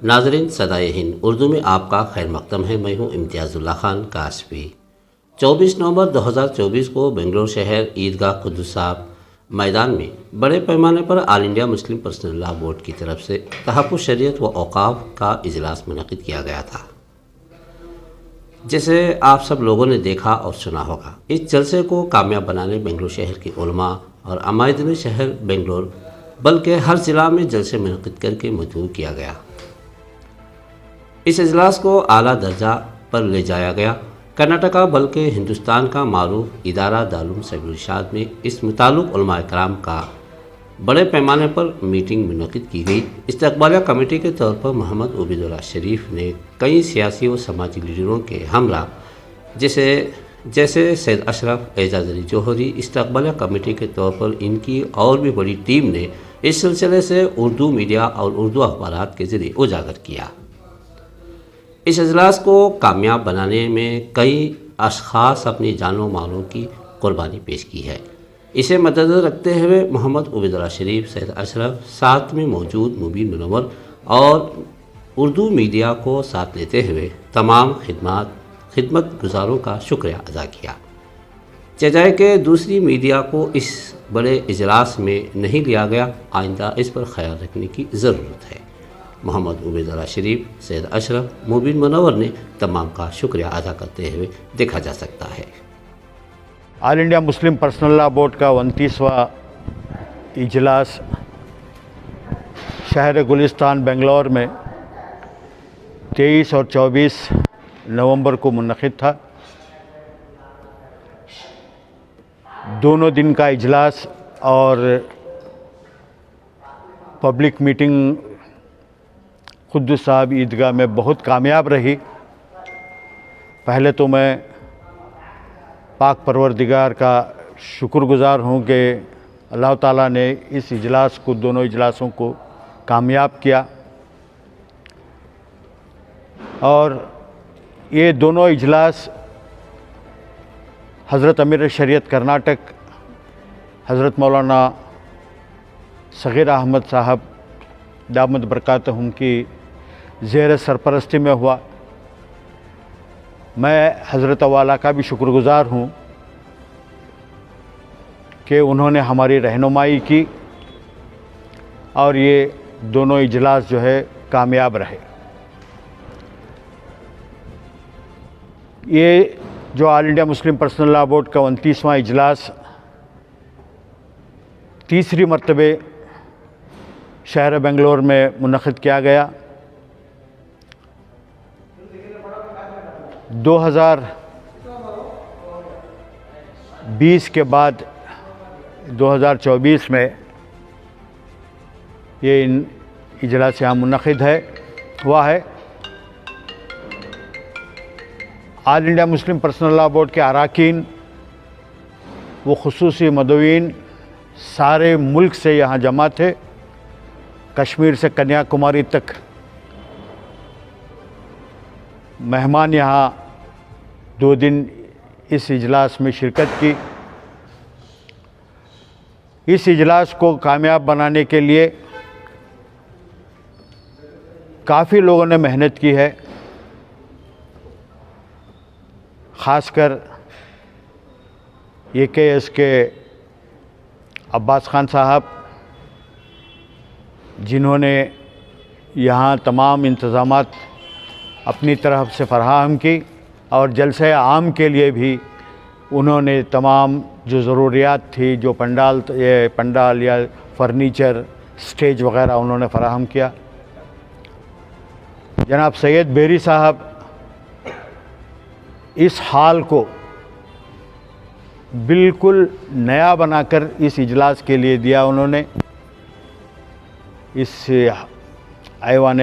नाज़रीन सदाए हिंद उर्दू में आपका खैर मकदम है। मैं हूँ इम्तियाज़ुल्लाह खान काशफी। 24 नवंबर 2024 को बेंगलोर शहर ईदगाह कुद्दुस साहब मैदान में बड़े पैमाने पर all India Muslim personal law board की तरफ से तहफ़्फ़ुज़ शरीयत व औक़ाफ़ का इजलास मुनक़िद किया गया था, जिसे आप सब लोगों ने देखा और सुना होगा। इस जलसे को कामयाब बनाने बेंगलोर शहर के उलमा और अमायदीन शहर बेंगलोर बल्कि हर ज़िला में जलसे मुनक़िद करके मजबूर किया गया। इस इजलास को आला दर्जा पर ले जाया गया। कर्नाटका बल्कि हिंदुस्तान का मारूफ इदारा दारुल सबील इरशाद में इस मुताल्लिक़ उलमा इकराम का बड़े पैमाने पर मीटिंग मुनक़िद की गई। इस्तक़बालिया कमेटी के तौर पर मोहम्मद उबैदुल्लाह शरीफ ने कई सियासी व समाजी लीडरों के हमरा जैसे सैयद अशरफ, एजाज अली जौहरी इस्तक़बालिया कमेटी के तौर पर इनकी और भी बड़ी टीम ने इस सिलसिले से उर्दू मीडिया और उर्दू अखबारात के ज़रिए उजागर किया। इस इजलास को कामयाब बनाने में कई अशख़ास अपनी जानों मालों की कुर्बानी पेश की है। इसे मद्देनज़र रखते हुए मोहम्मद उबैदुल्लाह शरीफ, सैयद अशरफ, साथ में मौजूद मुबीन मुनव्वर और उर्दू मीडिया को साथ लेते हुए तमाम खिदमत गुजारों का शुक्रिया अदा किया। चजाए कि दूसरी मीडिया को इस बड़े इजलास में नहीं लिया गया, आइंदा इस पर ख्याल रखने की ज़रूरत है। मोहम्मद उबैदुल्लाह शरीफ, सैयद अशरफ, मुबीन मुनव्वर ने तमाम का शुक्रिया अदा करते हुए देखा जा सकता है। All India Muslim personal law board का 29वां इजलास शहर गुलिस्तान बेंगलोर में 23 और 24 नवंबर को मुनक़िद था। दोनों दिन का इजलास और पब्लिक मीटिंग कुद्दुस साहब ईदगाह में बहुत कामयाब रही। पहले तो मैं पाक परवरदिगार का शुक्रगुज़ार हूँ कि अल्लाह ताला ने इस इजलास को, दोनों इजलासों को कामयाब किया और ये दोनों इजलास हज़रत अमीर शरीयत कर्नाटक हज़रत मौलाना सग़ीर अहमद साहब दामद बरकातहुम की ज़ेर सरपरस्ती में हुआ। मैं हज़रत वाला का भी शुक्रगुज़ार हूँ कि उन्होंने हमारी रहनुमाई की और ये दोनों इजलास जो है कामयाब रहे। ये जो all India Muslim personal law board का 29वां इजलास तीसरी मरतबे शहर बेंगलोर में मुनक़िद किया गया। 2020 के बाद 2024 में ये इजलास यहाँ मुनक़िद हुआ है। All India Muslim personal law board के अरकान व खुसूसी मदवीन सारे मुल्क से यहाँ जमा थे। कश्मीर से कन्याकुमारी तक मेहमान यहाँ 2 दिन इस इजलास में शिरकत की। इस इजलास को कामयाब बनाने के लिए काफ़ी लोगों ने मेहनत की है, ख़ासकर AKS के अब्बास खान साहब, जिन्होंने यहाँ तमाम इंतज़ामात अपनी तरफ से फ़राहम की और जलसे आम के लिए भी उन्होंने तमाम जो ज़रूरियात थी, जो पंडाल या फर्नीचर, स्टेज वग़ैरह उन्होंने फ़राहम किया। जनाब सैयद बेरी साहब इस हाल को बिल्कुल नया बनाकर इस इजलास के लिए दिया। उन्होंने इस ऐवान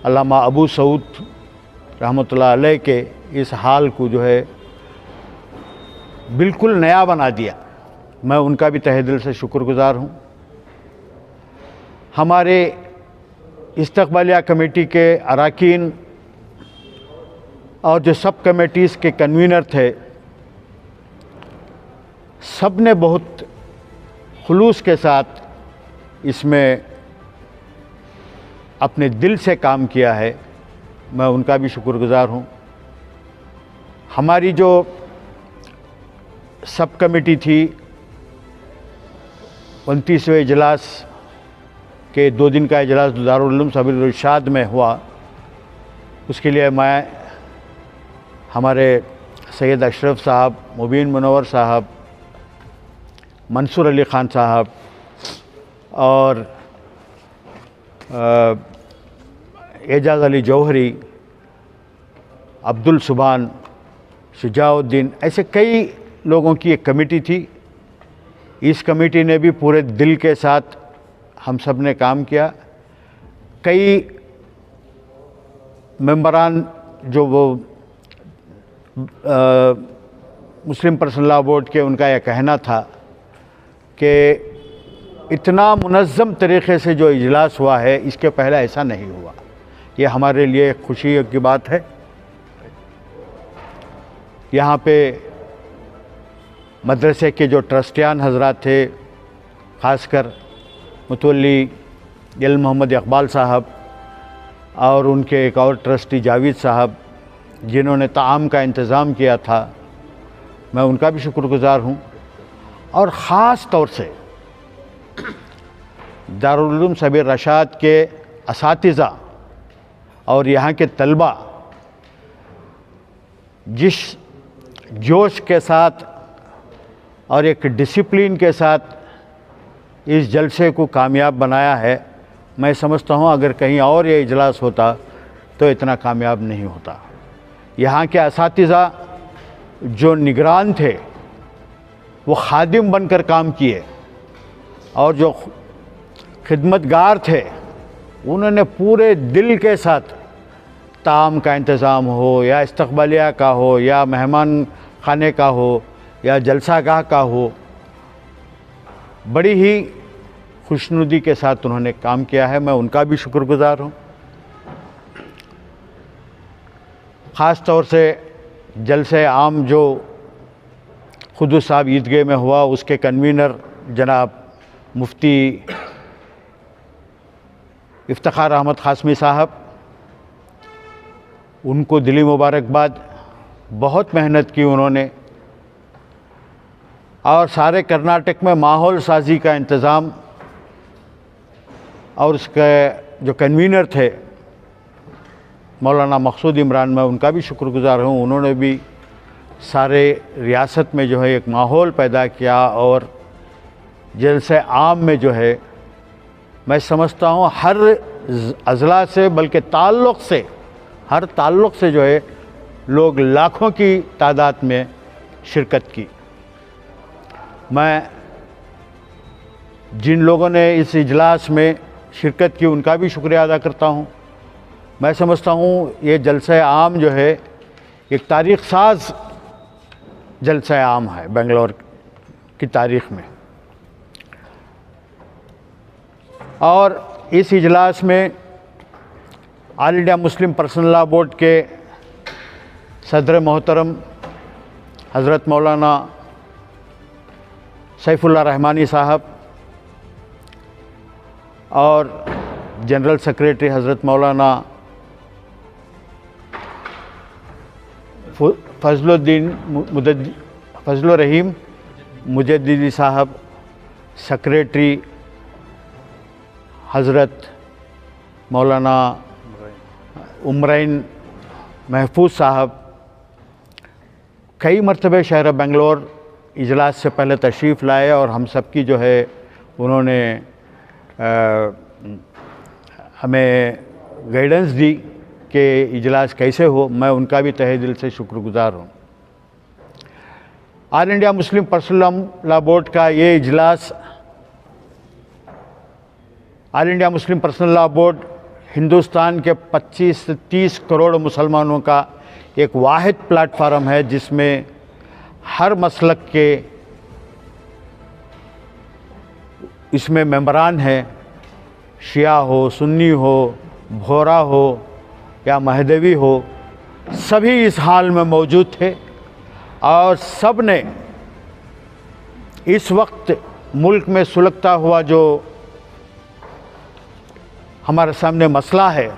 अल्लामा अबू सऊद रहमतुल्लाह अलैह के इस हाल को जो है बिल्कुल नया बना दिया। मैं उनका भी तहे दिल से शुक्रगुज़ार हूँ। हमारे इस्तक़बालिया कमेटी के अरकान और जो सब कमेटीज़ के कन्वीनर थे, सब ने बहुत खुलूस के साथ इसमें अपने दिल से काम किया है, मैं उनका भी शुक्रगुज़ार हूँ। हमारी जो सब कमेटी थी 29वें इजलास के 2 दिन का इजलास दारुल उलूम सबील इरशाद में हुआ, उसके लिए मैं हमारे सैयद अशरफ साहब, मुबीन मुनव्वर साहब, मंसूर अली ख़ान साहब और एजाज़ अली जौहरी, अब्दुल सुभान, शुजाउद्दीन, ऐसे कई लोगों की एक कमेटी थी। इस कमेटी ने भी पूरे दिल के साथ हम सब ने काम किया। कई मेंबरान जो वो मुस्लिम पर्सनल लॉ बोर्ड के, उनका यह कहना था कि इतना मुनज़्ज़म तरीक़े से जो इजलास हुआ है इसके पहले ऐसा नहीं हुआ। ये हमारे लिए खुशी की बात है। यहाँ पे मदरसे के जो ट्रस्टियान हजरात थे, ख़ासकर मुतवल्ली इल्म मोहम्मद इकबाल साहब और उनके एक और ट्रस्टी जावेद साहब, जिन्होंने ताम का इंतज़ाम किया था, मैं उनका भी शुक्रगुज़ार हूँ। और ख़ास तौर से दारुल उलूम सबील इरशाद के असातिज़ा और यहाँ के तलबा जिस जोश के साथ और एक डिसिप्लिन के साथ इस जलसे को कामयाब बनाया है, मैं समझता हूँ अगर कहीं और ये इजलास होता तो इतना कामयाब नहीं होता। यहाँ के असातिज़ा जो निगरान थे वो खादिम बनकर काम किए, और जो खिदमतगार थे उन्होंने पूरे दिल के साथ ताम का इंतज़ाम हो या इस्तक़बालिया का हो या मेहमान खाने का हो या जलसागाह का हो, बड़ी ही खुशनुदी के साथ उन्होंने काम किया है। मैं उनका भी शुक्रगुज़ार हूँ। ख़ास तौर से जलसे आम जो खुदूस साहब ईदगाह में हुआ, उसके कन्वीनर जनाब मुफ्ती इफ्तिखार अहमद क़ासमी साहब, उनको दिली मुबारकबाद। बहुत मेहनत की उन्होंने, और सारे कर्नाटक में माहौल साजी का इंतज़ाम, और उसके जो कन्वीनर थे मौलाना मकसूद इमरान, मैं उनका भी शुक्रगुज़ार हूँ। उन्होंने भी सारे रियासत में जो है एक माहौल पैदा किया, और जलसे आम में जो है मैं समझता हूँ हर अज़ला से, बल्कि ताल्लुक़ से, हर ताल्लुक़ से जो है लोग लाखों की तादाद में शिरकत की। मैं जिन लोगों ने इस इजलास में शिरकत की उनका भी शुक्रिया अदा करता हूँ। मैं समझता हूँ ये जलसा आम जो है एक तारीख़ साज जलसा आम है बेंगलोर की तारीख़ में। और इस इजलास में all India Muslim personal law board के सदर मोहतरम हज़रत मौलाना सैफुल्लाह रहमानी साहब और जनरल सेक्रेटरी हज़रत मौलाना फजलुर रहीम मुजद्दिदी साहब, सेक्रेटरी हज़रत मौलाना उमरैन महफूज साहब, कई मरतबे शहर बेंगलोर इजलास से पहले तशरीफ़ लाए और हम सब की जो है उन्होंने हमें गाइडेंस दी कि इजलास कैसे हो। मैं उनका भी तहे दिल से शुक्रगुज़ार हूँ। All India Muslim personal law board का ये इजलास, all India Muslim personal law board Hindustan के 25 से 30 करोड़ मुसलमानों का एक वाहिद प्लेटफार्म है, जिसमें हर मसलक के इसमें मेंबरान हैं, शिया हो, सुन्नी हो, भोरा हो या महदवी हो, सभी इस हाल में मौजूद थे। और सब ने इस वक्त मुल्क में सुलगता हुआ जो हमारे सामने मसला है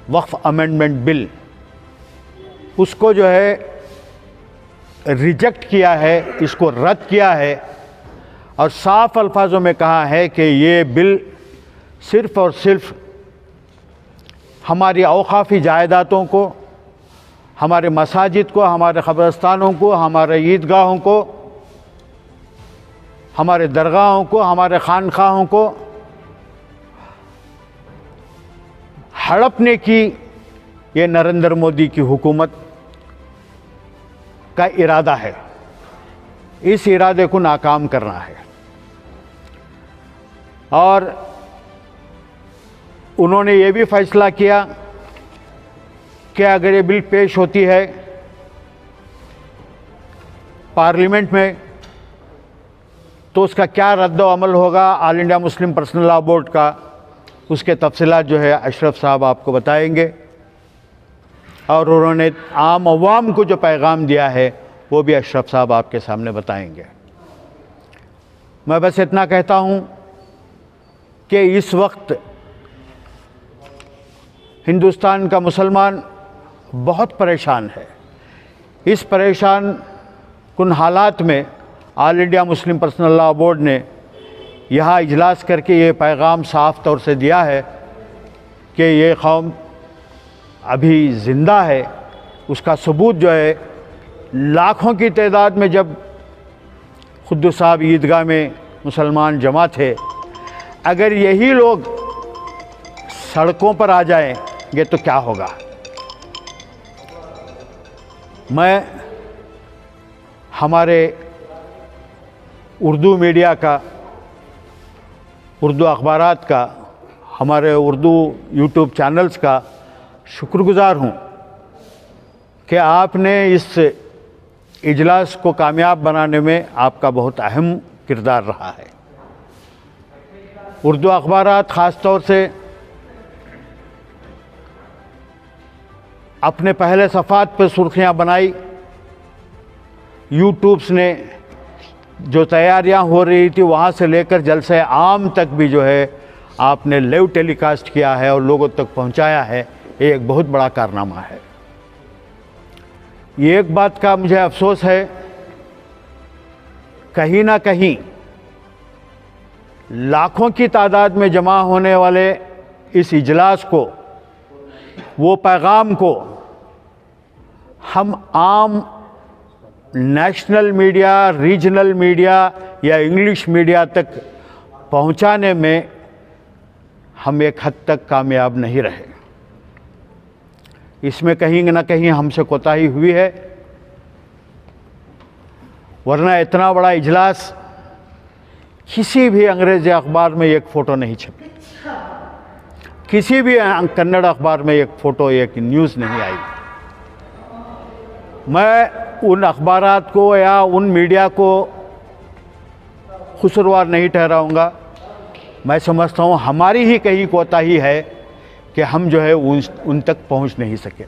वक्फ अमेंडमेंट बिल, उसको जो है रिजेक्ट किया है, इसको रद्द किया है और साफ अल्फाजों में कहा है कि ये बिल सिर्फ़ और सिर्फ हमारी औकाफ़ी जायदादों को, हमारे मसाजिद को, हमारे क़ब्रिस्तानों को, हमारे ईदगाहों को, हमारे दरगाहों को, हमारे खानखाहों को हड़पने की ये नरेंद्र मोदी की हुकूमत का इरादा है। इस इरादे को नाकाम करना है और उन्होंने ये भी फैसला किया कि अगर ये बिल पेश होती है पार्लियामेंट में तो उसका क्या रद्द-ओ-अमल होगा all India Muslim personal law board का, उसके तफसीलात जो है अशरफ साहब आपको बताएंगे और उन्होंने आम अवाम को जो पैगाम दिया है वो भी अशरफ साहब आपके सामने बताएंगे। मैं बस इतना कहता हूँ कि इस वक्त हिंदुस्तान का मुसलमान बहुत परेशान है। इस परेशान कुन हालात में all India Muslim personal law board ने यहाँ इजलास करके ये पैगाम साफ तौर से दिया है कि ये कौम अभी ज़िंदा है। उसका सबूत जो है लाखों की तादाद में जब खुद्दूस साहब ईदगाह में मुसलमान जमा थे, अगर यही लोग सड़कों पर आ जाएंगे तो क्या होगा। मैं हमारे उर्दू मीडिया का, उर्दू अखबारात का, हमारे उर्दू यूट्यूब चैनल्स का शुक्रगुज़ार हूँ कि आपने इस इजलास को कामयाब बनाने में आपका बहुत अहम किरदार रहा है। उर्दू अखबारात ख़ास तौर से अपने पहले सफ़ात पर सुर्खियाँ बनाई, यूट्यूब्स ने जो तैयारियां हो रही थी वहाँ से लेकर जलसे आम तक भी जो है आपने लाइव टेलीकास्ट किया है और लोगों तक पहुँचाया है। ये एक बहुत बड़ा कारनामा है। ये एक बात का मुझे अफसोस है, कहीं ना कहीं लाखों की तादाद में जमा होने वाले इस इजलास को, वो पैगाम को हम आम नेशनल मीडिया, रीजनल मीडिया या इंग्लिश मीडिया तक पहुंचाने में हम एक हद तक कामयाब नहीं रहे। इसमें कहीं ना कहीं हमसे कोताही हुई है, वरना इतना बड़ा इजलास किसी भी अंग्रेज़ी अखबार में एक फ़ोटो नहीं छपी, किसी भी कन्नड़ अखबार में एक फ़ोटो, एक न्यूज़ नहीं आई। मैं उन अखबारात को या उन मीडिया को कसूरवार नहीं ठहराऊंगा। मैं समझता हूँ हमारी ही कहीं कोताही है कि हम जो है उन तक पहुँच नहीं सके।